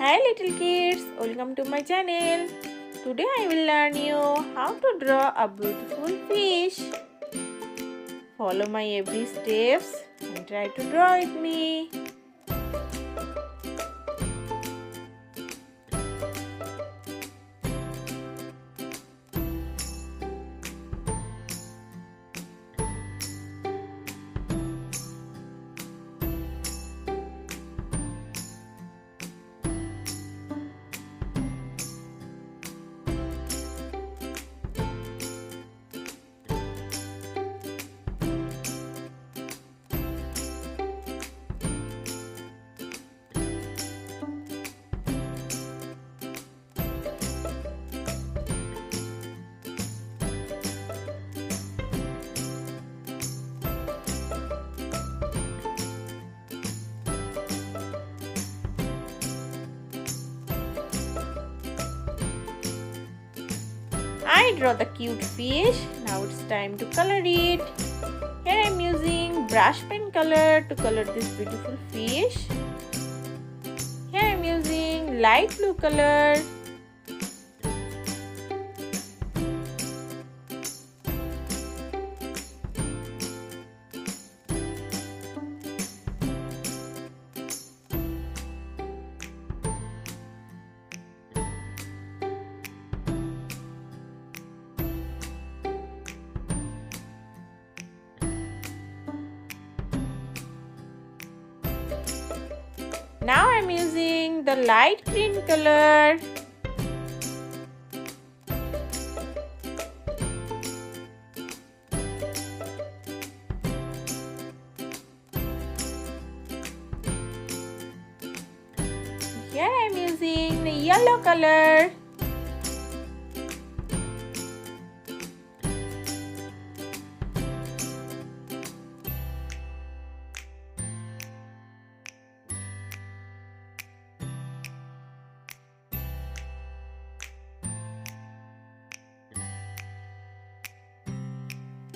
Hi little kids, welcome to my channel. Today I will learn you how to draw a beautiful fish. Follow my every steps and try to draw with me. I draw the cute fish. Now it's time to color it. Here I am using brush pen color to color this beautiful fish. Here I am using light blue color. Now I am using the light green color. Here I am using the yellow color.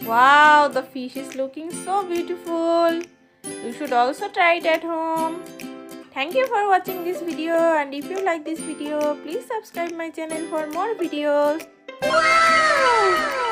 Wow, the fish is looking so beautiful. You should also try it at home. Thank you for watching this video, and if you like this video, please subscribe my channel for more videos. Wow!